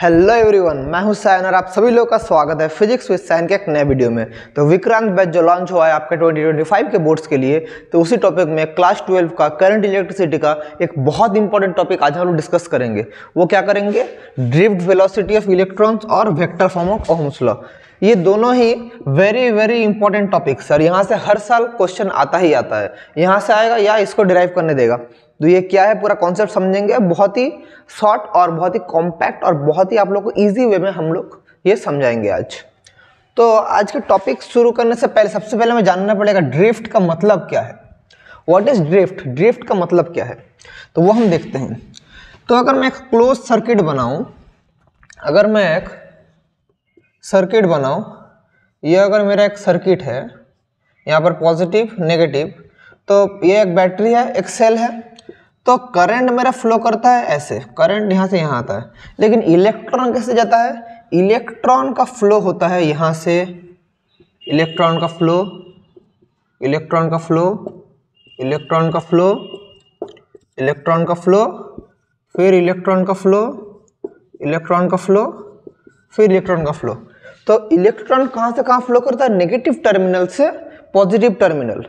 Hello everyone, मैं हूं सायन और आप सभी लोगों का स्वागत है फिजिक्स विद सायन के एक नए वीडियो में। तो विक्रांत बैच जो लॉन्च हुआ है आपके 2025 के बोर्ड्स के लिए, तो उसी टॉपिक में क्लास 12 का करंट इलेक्ट्रिसिटी का एक बहुत इंपॉर्टेंट टॉपिक आज हम लोग डिस्कस करेंगे। वो क्या करेंगे? ड्रिफ्ट वेलोसिटी ऑफ इलेक्ट्रॉन्स और vector form of Ohm's law. ये दोनों ही वेरी इंपॉर्टेंट टॉपिक्स सर, यहाँ से हर साल क्वेश्चन आता ही आता है, यहाँ से आएगा या इसको डिराइव करने देगा। तो ये क्या है पूरा कॉन्सेप्ट समझेंगे, बहुत ही शॉर्ट और बहुत ही कॉम्पैक्ट और बहुत ही आप लोग को इजी वे में हम लोग ये समझाएंगे आज। तो आज के टॉपिक शुरू करने से पहले सबसे पहले हमें जानना पड़ेगा ड्रिफ्ट का मतलब क्या है। What is drift? ड्रिफ्ट का मतलब क्या है तो वो हम देखते हैं। तो अगर मैं एक क्लोज सर्किट बनाऊं, अगर मैं एक सर्किट बनाऊं, ये अगर मेरा एक सर्किट है, यहाँ पर पॉजिटिव नेगेटिव, तो ये एक बैटरी है, एक सेल है, तो करंट मेरा फ्लो करता है ऐसे, करंट यहाँ से यहाँ आता है। लेकिन इलेक्ट्रॉन कैसे जाता है? इलेक्ट्रॉन का फ्लो होता है यहाँ से, इलेक्ट्रॉन का फ्लो, इलेक्ट्रॉन का फ्लो, इलेक्ट्रॉन का फ्लो, इलेक्ट्रॉन का फ्लो, फिर इलेक्ट्रॉन का फ्लो, इलेक्ट्रॉन का फ्लो, फिर इलेक्ट्रॉन का फ्लो। तो इलेक्ट्रॉन कहाँ से कहाँ फ्लो करता है? नेगेटिव टर्मिनल से पॉजिटिव टर्मिनल।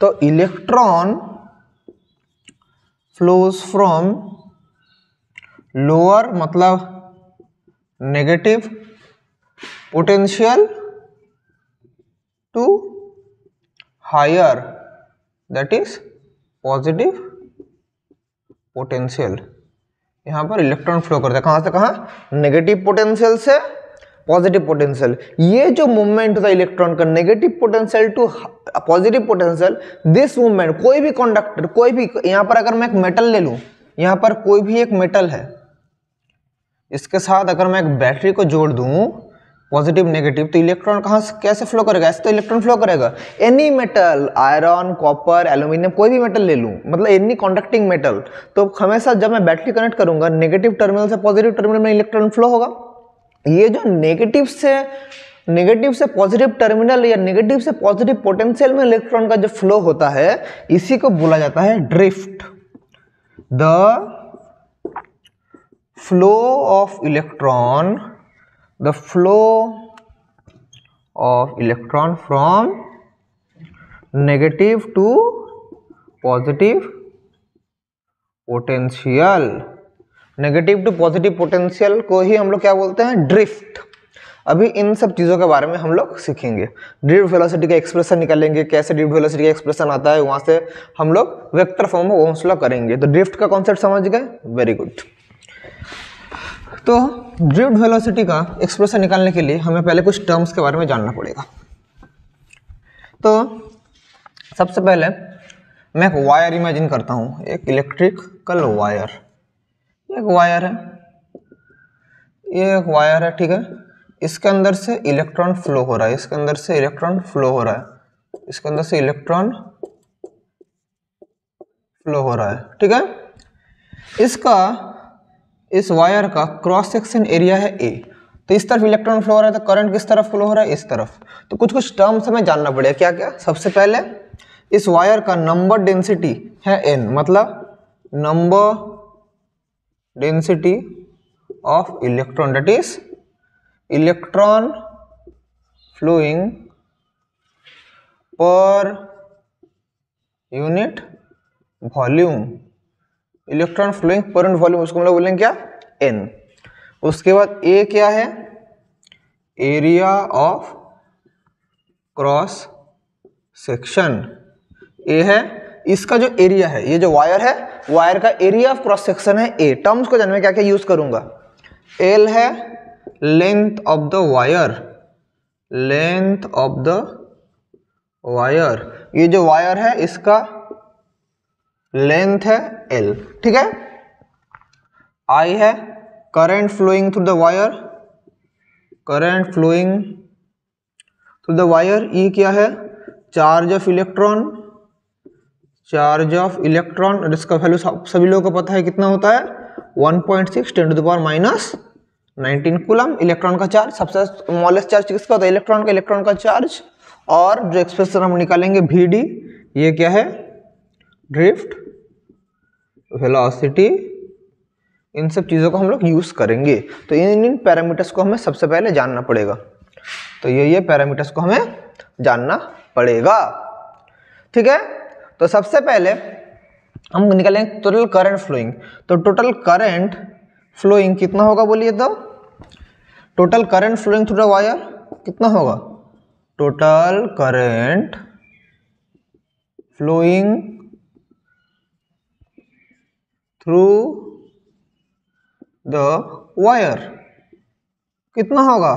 तो इलेक्ट्रॉन फ्लोज फ्रॉम लोअर मतलब negative potential to higher that is positive potential. यहाँ पर इलेक्ट्रॉन फ्लो करता है कहाँ से कहाँ? नेगेटिव पोटेंशियल से पॉजिटिव पोटेंशियल। ये जो मूवमेंट होता है इलेक्ट्रॉन का negative potential to positive potential, this movement, कोई भी कंडक्टर, कोई भी, यहाँ पर अगर मैं एक मेटल ले लूं, यहाँ पर कोई भी एक मेटल है, इसके साथ अगर मैं एक बैटरी को जोड़ दूं पॉजिटिव नेगेटिव, तो इलेक्ट्रॉन कहाँ से कैसे फ्लो करेगा? ऐसे तो इलेक्ट्रॉन फ्लो करेगा। Any metal, iron, copper, aluminium, कोई भी मेटल ले लूं, मतलब एनी कंडक्टिंग मेटल, तो हमेशा जब मैं बैटरी कनेक्ट करूंगा नेगेटिव टर्मिनल से पॉजिटिव टर्मिनल में इलेक्ट्रॉन फ्लो होगा। ये जो नेगेटिव से पॉजिटिव टर्मिनल या नेगेटिव से पॉजिटिव पोटेंशियल में इलेक्ट्रॉन का जो फ्लो होता है, इसी को बोला जाता है drift. The flow of electron, the flow of electron from negative to positive potential, negative to positive potential को ही हम लोग क्या बोलते हैं? ड्रिफ्ट। अभी इन सब चीज़ों के बारे में हम लोग सीखेंगे। ड्रिफ्ट वेलोसिटी का एक्सप्रेशन निकालेंगे, कैसे ड्रिफ्ट वेलोसिटी का एक्सप्रेशन आता है, वहाँ से हम लोग वेक्टर फॉर्म में ओह्म्स लॉ करेंगे। तो ड्रिफ्ट का कॉन्सेप्ट समझ गए? Very good. तो ड्रिफ्ट वेलोसिटी का एक्सप्रेशन निकालने के लिए हमें पहले कुछ टर्म्स के बारे में जानना पड़ेगा। तो सबसे पहले मैं एक वायर इमेजिन करता हूँ, एक इलेक्ट्रिकल वायर, एक वायर है, ये एक वायर है, ठीक है। इसके अंदर से इलेक्ट्रॉन फ्लो हो रहा है, इसके अंदर से इलेक्ट्रॉन फ्लो हो रहा है, इसके अंदर से इलेक्ट्रॉन फ्लो हो रहा है, ठीक है। इसका, इस वायर का क्रॉस सेक्शन एरिया है ए, तो इस तरफ इलेक्ट्रॉन फ्लो हो रहा है, तो करंट किस तरफ फ्लो हो रहा है? इस तरफ। तो कुछ कुछ टर्म्स हमें जानना पड़ेगा, क्या क्या? सबसे पहले इस वायर का नंबर डेंसिटी है n, मतलब number density of electron, that is electron flowing per unit volume, electron flowing per unit volume, उसको हम लोग बोलेंगे क्या? n। उसके बाद a क्या है? Area of cross section, a है। इसका जो एरिया है, ये जो वायर है, वायर का एरिया ऑफ क्रॉस सेक्शन है a। टर्म्स को जानने में क्या क्या यूज करूंगा? l है length of the wire, length of the wire, ये जो वायर है इसका लेंथ है l, ठीक है। I है current flowing through the wire, current flowing through the wire. E क्या है? Charge of electron, charge of electron, और इसका वैल्यू सभी लोगों को पता है कितना होता है? 1.6 10⁻⁻19 कूलम। इलेक्ट्रॉन का चार्ज, सबसे स्मॉलेस्ट चार्ज किसका होता है? इलेक्ट्रॉन का, इलेक्ट्रॉन का चार्ज। और जो एक्सप्रेशन हम निकालेंगे Vd, ये क्या है? ड्रिफ्ट वेलोसिटी इन सब चीज़ों को हम लोग यूज़ करेंगे। तो इन पैरामीटर्स को हमें सबसे पहले जानना पड़ेगा। तो ये पैरामीटर्स को हमें जानना पड़ेगा, ठीक है। तो सबसे पहले हम निकालेंगे टोटल करंट फ्लोइंग। तो टोटल करंट फ्लोइंग कितना होगा बोलिए तो? Total current flowing through the wire कितना होगा? Total current flowing through the wire कितना होगा?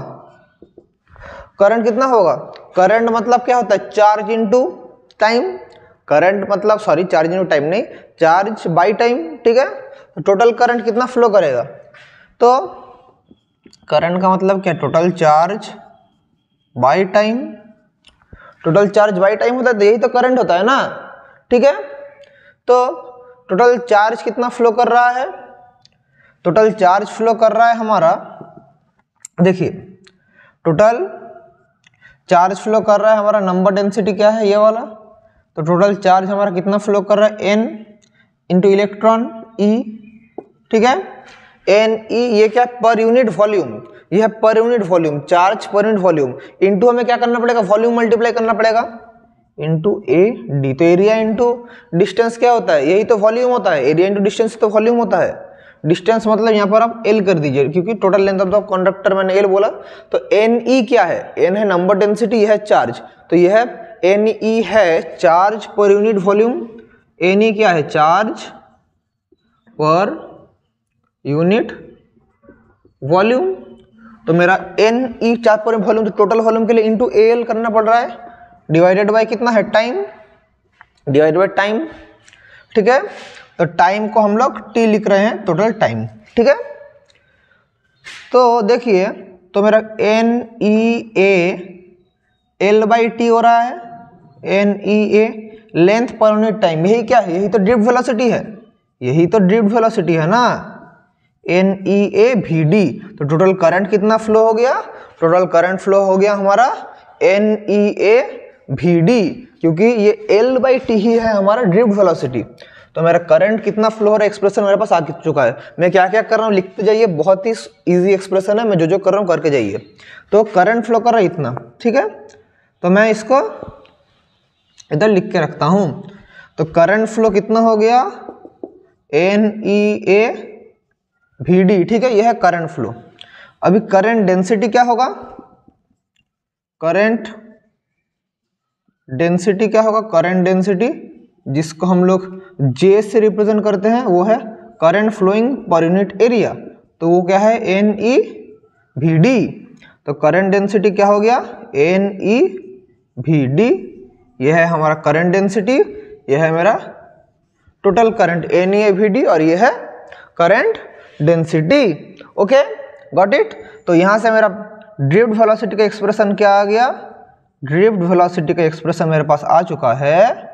करंट कितना होगा? करंट मतलब क्या होता है? Charge into time. करंट मतलब चार्ज इनटू टाइम नहीं, चार्ज बाय टाइम, ठीक है। तो टोटल करंट कितना फ्लो करेगा? तो करंट का मतलब क्या? Total charge by time. Total charge by time होता है, तो यही तो करंट होता है ना, ठीक है। तो टोटल चार्ज कितना फ्लो कर रहा है? टोटल चार्ज फ्लो कर रहा है हमारा, देखिए टोटल चार्ज फ्लो कर रहा है हमारा, नंबर डेंसिटी क्या है ये वाला। तो टोटल चार्ज हमारा कितना फ्लो कर रहा है? n इंटू इलेक्ट्रॉन E, ठीक है। NE ये क्या? पर यूनिट वॉल्यूम, ये है पर यूनिट वॉल्यूम, चार्ज पर यूनिट वॉल्यूम। इंटू हमें क्या करना पड़ेगा? वॉल्यूम मल्टीप्लाई करना पड़ेगा इंटू AD। तो एरिया इंटू डिस्टेंस क्या होता है? यही तो वॉल्यूम होता है। एरिया इंटू डिस्टेंस तो वॉल्यूम होता है। डिस्टेंस मतलब यहाँ पर आप L कर दीजिए, क्योंकि total length of the conductor मैंने L बोला। तो NE क्या है? N है नंबर डेंसिटी, यह है चार्ज। तो यह NE है चार्ज पर यूनिट वॉल्यूम। NE क्या है? चार्ज पर यूनिट वॉल्यूम। तो मेरा NE चार्ज पर वॉल्यूम, तो टोटल वॉल्यूम के लिए इंटू AL करना पड़ रहा है, डिवाइडेड बाय कितना है? टाइम, डिवाइडेड बाय टाइम, ठीक है। तो टाइम को हम लोग T लिख रहे हैं, टोटल टाइम, ठीक है। तो देखिए, तो मेरा NEA L/T हो रहा है। NEA length per unit time, यही क्या है? यही तो ड्रिफ्ट वेलोसिटी है, यही तो ड्रिफ्ट वेलोसिटी है ना, NEA VD। तो टोटल करंट कितना फ्लो हो गया? टोटल करंट फ्लो हो गया हमारा NEA VD, क्योंकि ये L/T ही है हमारा ड्रिफ्ट वेलोसिटी। तो मेरा करंट कितना फ्लो हो रहा है, एक्सप्रेशन मेरे पास आ चुका है। मैं क्या क्या कर रहा हूँ लिखते जाइए, बहुत ही इजी एक्सप्रेशन है, मैं जो जो कर रहा हूँ करके जाइए। तो करंट फ्लो कर रहा है इतना, ठीक है। तो मैं इसको इधर लिख के रखता हूँ। तो करंट फ्लो कितना हो गया? NEA VD, ठीक है, यह है करंट फ्लो। अभी करंट डेंसिटी क्या होगा? करंट डेंसिटी क्या होगा? करंट डेंसिटी जिसको हम लोग J से रिप्रेजेंट करते हैं, वो है current flowing per unit area. तो वो क्या है? NE VD। तो करंट डेंसिटी क्या हो गया? NE VD। यह है हमारा करंट डेंसिटी, यह है मेरा टोटल करंट NEA VD, और यह है current density. Okay, got it. तो यहाँ से मेरा ड्रिफ्ट वेलोसिटी का एक्सप्रेशन क्या आ गया? ड्रिफ्ट वेलोसिटी का एक्सप्रेशन मेरे पास आ चुका है,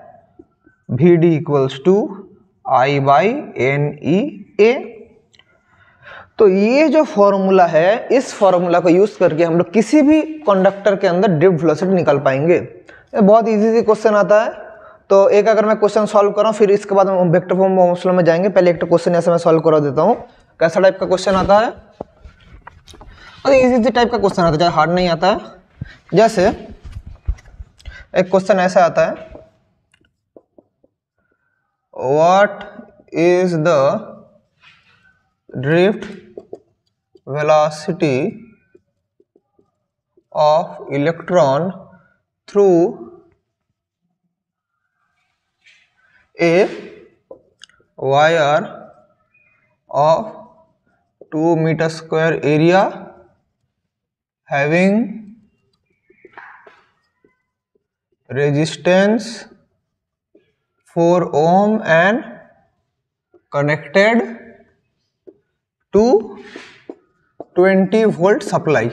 VD इक्वल्स टू I/NEA। तो ये जो फॉर्मूला है, इस फॉर्मूला को यूज करके हम लोग किसी भी कंडक्टर के अंदर ड्रिफ्ट वेलोसिटी निकाल पाएंगे। ये बहुत इजी क्वेश्चन आता है। तो एक अगर मैं क्वेश्चन सॉल्व कर रहा हूँ, फिर इसके बाद हम वेक्टर फॉर्म फॉर्मूला में जाएंगे। पहले एक क्वेश्चन ऐसे मैं सॉल्व करा देता हूँ। कैसा टाइप का क्वेश्चन आता है? और इजी टाइप का क्वेश्चन आता है, ज़्यादा हार्ड नहीं आता है। जैसे एक क्वेश्चन ऐसा आता है, what is the drift velocity of electron through a wire of 2 metre square area having resistance 4 ohm and connected to 20 volt supply.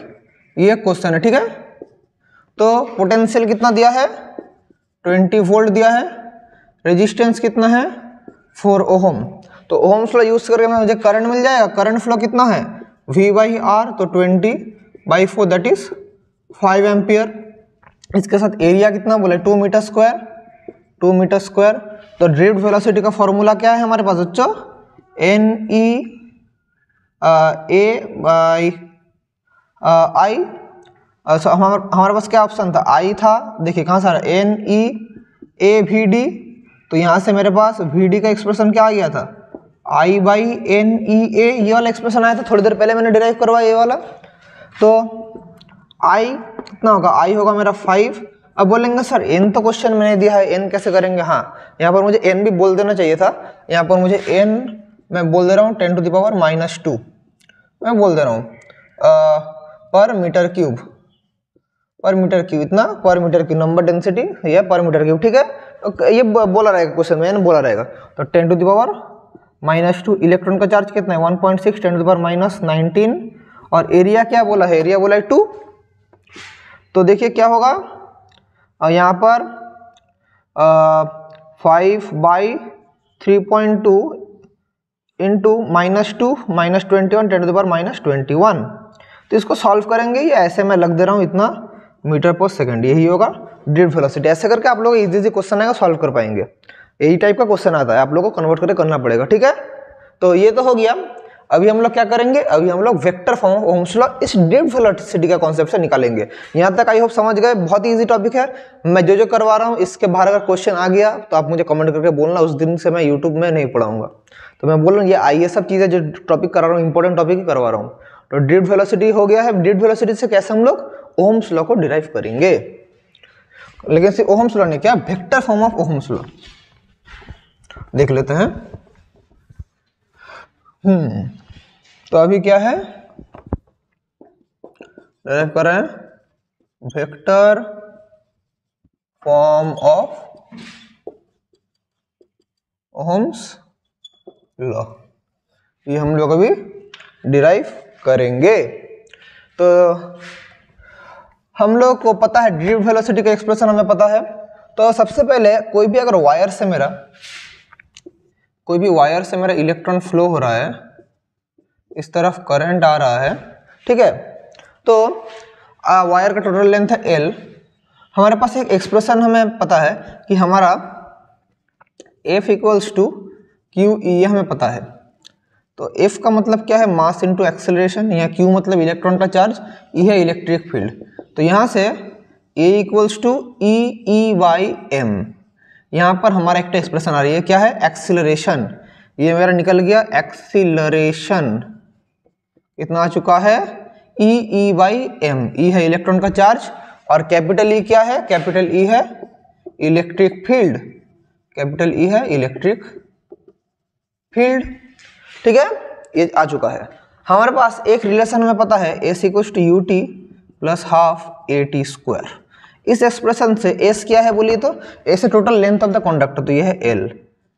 ये क्वेश्चन है, ठीक है। तो पोटेंशियल कितना दिया है? 20 वोल्ट दिया है। रेजिस्टेंस कितना है? 4 ओम। तो ओम्स लॉ यूज करके मुझे करंट मिल जाएगा। करंट फ्लो कितना है? V/R, तो 20/4 दैट इज 5 एम्पियर। इसके साथ एरिया कितना बोले? 2 मीटर स्क्वायर, 2 मीटर स्क्वायर। तो ड्रिफ्ट वेलोसिटी का फॉर्मूला क्या है हमारे पास बच्चों? NE ए बाई आई, हमारे पास क्या ऑप्शन था, आई था, देखिए कहाँ सारा N E A V D, तो यहाँ से मेरे पास वी डी का एक्सप्रेशन क्या आ गया था, आई बाई एन ई ए, ये वाला एक्सप्रेशन आया था थोड़ी देर पहले मैंने डिराइव करवाया ये वाला। तो आई कितना होगा, आई होगा मेरा 5। अब बोलेंगे सर एन तो क्वेश्चन मैंने दिया है, एन कैसे करेंगे, हाँ यहाँ पर मुझे एन भी बोल देना चाहिए था, यहाँ पर मुझे एन मैं बोल दे रहा हूँ 10⁻⁻2 मैं बोल दे रहा हूँ पर मीटर क्यूब, इतना पर मीटर क्यूब, नंबर डेंसिटी ये पर मीटर क्यूब, ठीक है। तो ये बोला रहेगा क्वेश्चन में, बोला रहेगा। तो 10⁻⁻2 इलेक्ट्रॉन का चार्ज कितना है 1.6 10⁻⁻19 और एरिया क्या बोला है, एरिया बोला है 2। तो देखिए क्या होगा, यहाँ पर 5/3.2 इंटू -2 -21 10⁻⁻21। तो इसको सॉल्व करेंगे, या ऐसे मैं लग दे रहा हूँ इतना मीटर पर सेकंड, यही होगा ड्रिफ्ट वेलोसिटी। ऐसे करके आप लोग इजी क्वेश्चन आएगा, सॉल्व कर पाएंगे। यही टाइप का क्वेश्चन आता है, आप लोगों को कन्वर्ट करके करना पड़ेगा, ठीक है। तो ये तो हो गया। अभी हम लोग क्या करेंगे, अभी हम लोग vector form of Ohm's law इस ड्रिफ्ट वेलोसिटी का कॉन्सेप्ट से निकालेंगे। यहाँ तक आई होप समझ गए, बहुत ही इजी टॉपिक है। मैं जो करवा रहा हूँ इसके बाहर अगर क्वेश्चन आ गया तो आप मुझे कमेंट करके बोलना, उस दिन से मैं यूट्यूब में नहीं पढ़ाऊंगा। तो मैं बोल रहा हूँ ये सब चीज़ें जो टॉपिक करा रहा हूँ इंपॉर्टेंट टॉपिक ही करवा रहा हूँ। तो ड्रिफ्ट वेलोसिटी हो गया है, ड्रिफ्ट वेलोसिटी से कैसे हम लोग ओम्स लॉ को डिराइव करेंगे, लेकिन सिर्फ ओम्स लॉ नहीं, क्या vector form of Ohm's law देख लेते हैं। तो अभी क्या है, डिराइव कर रहे हैं vector form of Ohm's law, ये हम लोग अभी डिराइव करेंगे। तो हम लोग को पता है ड्रिफ्ट वेलोसिटी का एक्सप्रेशन हमें पता है। तो सबसे पहले कोई भी अगर वायर से मेरा इलेक्ट्रॉन फ्लो हो रहा है, इस तरफ करंट आ रहा है, ठीक है। तो वायर का टोटल लेंथ है L। हमारे पास एक एक्सप्रेशन हमें पता है कि हमारा F = QE, ये हमें पता है। तो F का मतलब क्या है, मास इनटू एक्सेलरेशन, या Q मतलब इलेक्ट्रॉन का चार्ज, E है इलेक्ट्रिक फील्ड। तो यहाँ से A = EE/m, यहाँ पर हमारा एक एक्सप्रेशन आ रही है, क्या है, एक्सीलरेशन। ये मेरा निकल गया एक्सीलरेशन, इतना आ चुका है EE/m। E है इलेक्ट्रॉन का चार्ज और कैपिटल E क्या है, कैपिटल E है इलेक्ट्रिक फील्ड, कैपिटल E है इलेक्ट्रिक फील्ड, ठीक है। ये आ चुका है। हमारे पास एक रिलेशन हमें पता है, S = UT + ½ AT²। इस एक्सप्रेशन से S क्या है बोलिए, तो S है total length of the conductor, तो ये है L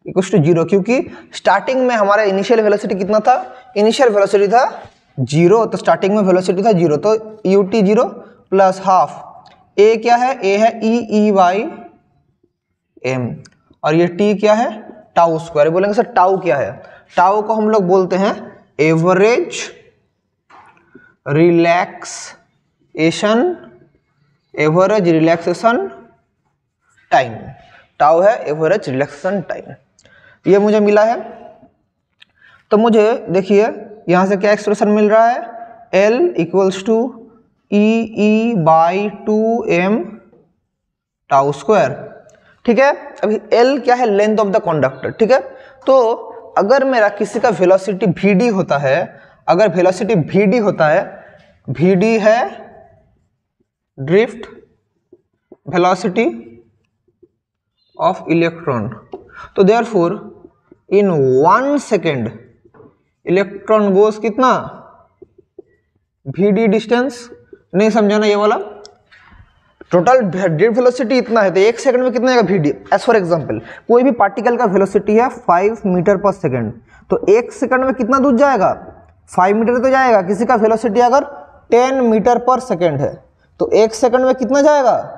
= 0, क्योंकि स्टार्टिंग में हमारा इनिशियल वेलोसिटी कितना था, इनिशियल वेलोसिटी था 0, तो स्टार्टिंग में वेलोसिटी था 0, तो UT 0 + ½ A क्या है, A है EE/m और ये T क्या है, τ²। बोलेंगे सर टाउ क्या है, टाउ को हम लोग बोलते हैं एवरेज रिलैक्सेशन टाइम, टाउ है एवरेज रिलैक्सेशन टाइम, ये मुझे मिला है। तो मुझे देखिए यहाँ से क्या एक्सप्रेशन मिल रहा है, L = EE/2m τ², ठीक है। अभी L क्या है, लेंथ ऑफ द कंडक्टर, ठीक है। तो अगर मेरा किसी का वेलोसिटी Vd होता है, अगर वेलोसिटी Vd होता है, Vd है ड्रिफ्ट वेलोसिटी ऑफ इलेक्ट्रॉन, तो देयरफॉर इन 1 सेकेंड इलेक्ट्रॉन गोस कितना, Vd डिस्टेंस, नहीं समझाना ये वाला, टोटल ड्रिफ्ट वेलोसिटी इतना है, तो 1 सेकंड में कितना आएगा Vd। एज फॉर एग्जांपल कोई भी पार्टिकल का वेलोसिटी है 5 मीटर पर सेकंड, तो 1 सेकंड में कितना दूर जाएगा, 5 मीटर तो जाएगा। किसी का वेलोसिटी अगर 10 मीटर पर सेकंड है, तो 1 सेकंड में कितना जाएगा,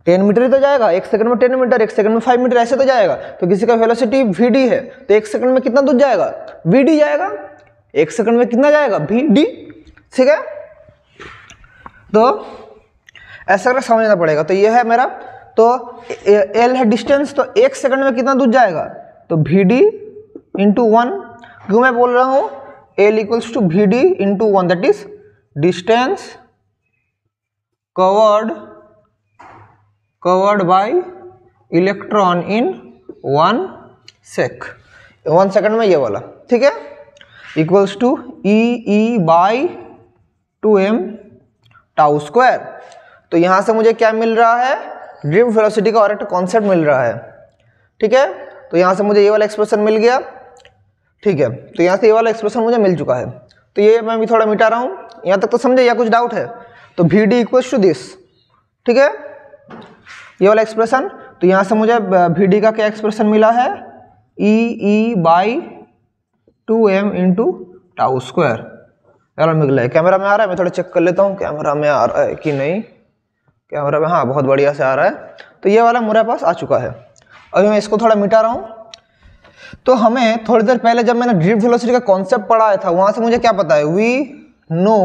10 मीटर ही तो जाएगा। 1 सेकंड में 10 मीटर, 1 सेकंड में 5 मीटर, ऐसे तो जाएगा। तो किसी का वेलोसिटी Vd है, तो 1 सेकंड में कितना दूर जाएगा, Vd जाएगा। 1 सेकंड में कितना जाएगा, Vd, ठीक है। तो ऐसा करके समझना पड़ेगा। तो ये है मेरा, तो L है डिस्टेंस, तो 1 सेकंड में कितना दूर जाएगा, तो Vd × 1। क्यों मैं बोल रहा हूँ L equals to Vd into 1, that is distance covered by electron in 1 second में ये वाला, ठीक है, equals to E by 2m tau square. तो यहाँ से मुझे क्या मिल रहा है, ड्रिफ्ट वेलोसिटी का और एक कॉन्सेप्ट मिल रहा है, ठीक है। तो यहाँ से मुझे ये वाला एक्सप्रेशन मिल गया, ठीक है। तो यहाँ से ये वाला एक्सप्रेशन मुझे मिल चुका है। तो ये मैं भी थोड़ा मिटा रहा हूँ, यहाँ तक तो समझे या कुछ डाउट है? तो Vd इक्वल्स टू दिस, ठीक है, ये वाला एक्सप्रेशन। तो यहाँ से मुझे Vd का क्या एक्सप्रेशन मिला है, E by 2m into tau square. यार मिल है, कैमरा में आ रहा है, मैं थोड़ा चेक कर लेता हूँ कैमरा में आ रहा है कि नहीं। कैमरा में हाँ बहुत बढ़िया से आ रहा है। तो ये वाला मेरे पास आ चुका है। अभी मैं इसको थोड़ा मिटा रहा हूँ। तो हमें थोड़ी देर पहले जब मैंने ड्रिफ्ट वेलोसिटी का कॉन्सेप्ट पढ़ाया था, वहाँ से मुझे क्या पता है, वी नो,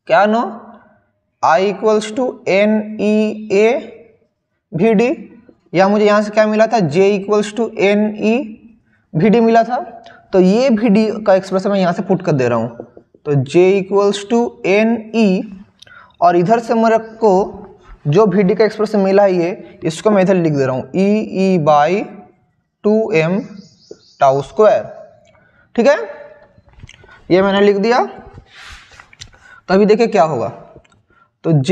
क्या know, I equals to NEA Vd, या मुझे यहाँ से क्या मिला था, J equals to NE Vd मिला था। तो ये Vd का एक्सप्रेशन मैं यहाँ से पुट कर दे रहा हूँ। तो J इक्वल्स टू NE, और इधर से मेरे को जो Vd का एक्सप्रेशन मिला है ये, इसको मैं इधर लिख दे रहा हूँ E by 2m tau square, ठीक है, ये मैंने लिख दिया। तो अभी देखिए क्या होगा, तो J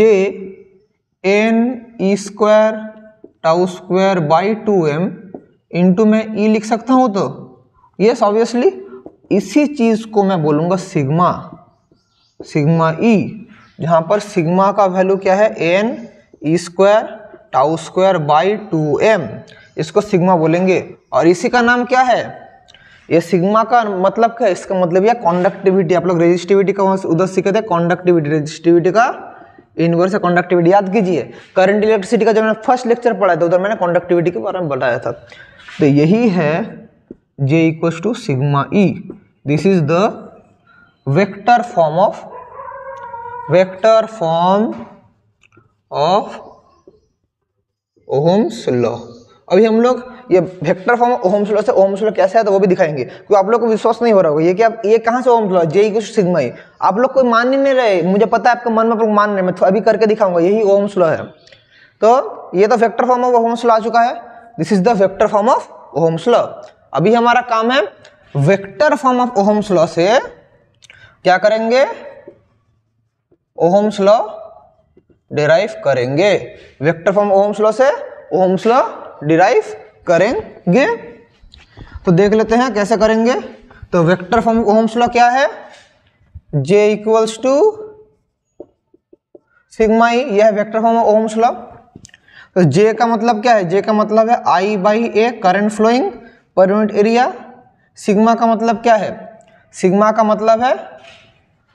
NE square tau square by 2m into में E लिख सकता हूँ। तो यस ऑब्वियसली इसी चीज को मैं बोलूँगा सिग्मा E, जहाँ पर सिग्मा का वैल्यू क्या है, NE square tau square by 2m, इसको सिग्मा बोलेंगे। और इसी का नाम क्या है, ये सिग्मा का मतलब क्या है, इसका मतलब यह कॉन्डक्टिविटी। आप लोग रेजिस्टिविटी का उधर सीखे थे, कॉन्डक्टिविटी, रेजिस्टिविटी का इनवर्स है कॉन्डक्टिविटी, याद कीजिए। करंट इलेक्ट्रिसिटी का जब मैंने फर्स्ट लेक्चर पढ़ा था, उधर मैंने कॉन्डक्टिविटी के बारे में बताया था। तो यही है J equals to sigma E। This is the vector form of Ohm's law. अभी हम लोग ये vector form of Ohm's law से ओहम्स लॉ कैसे है तो वो भी दिखाएंगे, क्योंकि आप लोग को विश्वास नहीं हो रहा होगा ये क्या, ये कहाँ से Ohm's law, J equals to sigma E। आप लोग कोई मान ही नहीं रहे, मुझे पता है आपके मन में आप लोग मान रहे, मैं अभी करके दिखाऊंगा, यही ओहम्स लॉ है। तो ये तो vector form of Ohm's law आ चुका है, this is the vector form of Ohm's law. अभी हमारा काम है vector form of Ohm's law से क्या करेंगे, ओहम्स लॉ डिराइव करेंगे। वेक्टर फॉर्म ओहम्स लॉ से ओहम्स लॉ डिराइव करेंगे। तो देख लेते हैं कैसे करेंगे। तो vector form of Ohm's law क्या है, J equals to sigma E, यह है vector form of Ohm's law. तो J का मतलब क्या है, J का मतलब है I by A current flowing per unit area. Sigma का मतलब क्या है, सिग्मा का मतलब है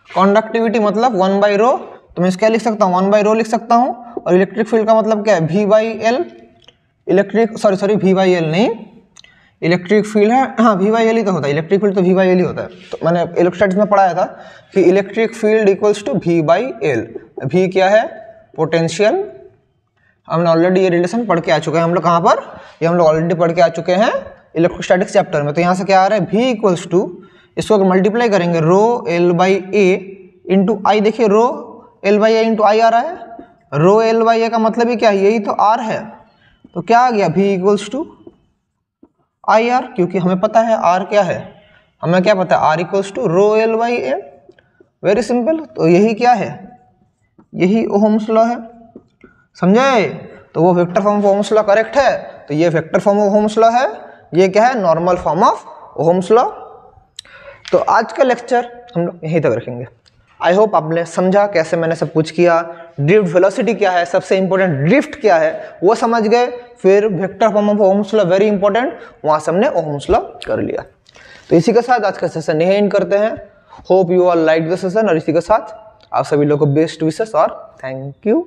कॉन्डक्टिविटी, मतलब 1 बाई रो। तो मैं इसका लिख सकता हूँ 1 बाई रो लिख सकता हूँ। और इलेक्ट्रिक फील्ड का मतलब क्या है, V by L, electric sorry V by L नहीं, इलेक्ट्रिक फील्ड है, हाँ V बाई एल ही तो होता है, इलेक्ट्रिक फील्ड तो V बाई एल ही होता है। तो मैंने इलेक्ट्रोस्टैटिक्स में पढ़ाया था कि electric field equals to V by L. V क्या है, पोटेंशियल। हमने ऑलरेडी ये रिलेशन पढ़ के आ चुके हैं हम लोग, कहाँ पर, ये हम लोग ऑलरेडी पढ़ के आ चुके हैं इलेक्ट्रोस्टैटिक्स चैप्टर में। तो यहाँ से क्या आ रहा है, V इक्वल्स टू, इसको अगर मल्टीप्लाई करेंगे rho L by A into I, देखिए rho L by A into I आ रहा है। रो एल बाई ए का मतलब ही क्या है, यही तो आर है। तो क्या आ गया, V equals to I R, क्योंकि हमें पता है आर क्या है, हमें क्या पता है, R equals to rho L by A. Very simple. तो यही क्या है, यही ओहम्स लॉ है, समझे। तो वो vector form of Ohm's law correct है। तो ये vector form of Ohm's law है, ये क्या है, normal form of Ohm's law. तो आज का लेक्चर हम लोग यहीं तक रखेंगे। आई होप आपने समझा कैसे मैंने सब कुछ किया, ड्रिफ्ट वेलोसिटी क्या है, सबसे इंपॉर्टेंट ड्रिफ्ट क्या है वो समझ गए। फिर vector form of Ohm's law very important, वहां से हमने ओहम्स लॉ कर लिया। तो इसी के साथ आज का सेशन यहीं एंड करते हैं। Hope you all like the session, और इसी के साथ आप सभी लोगों को बेस्ट विशेस और थैंक यू।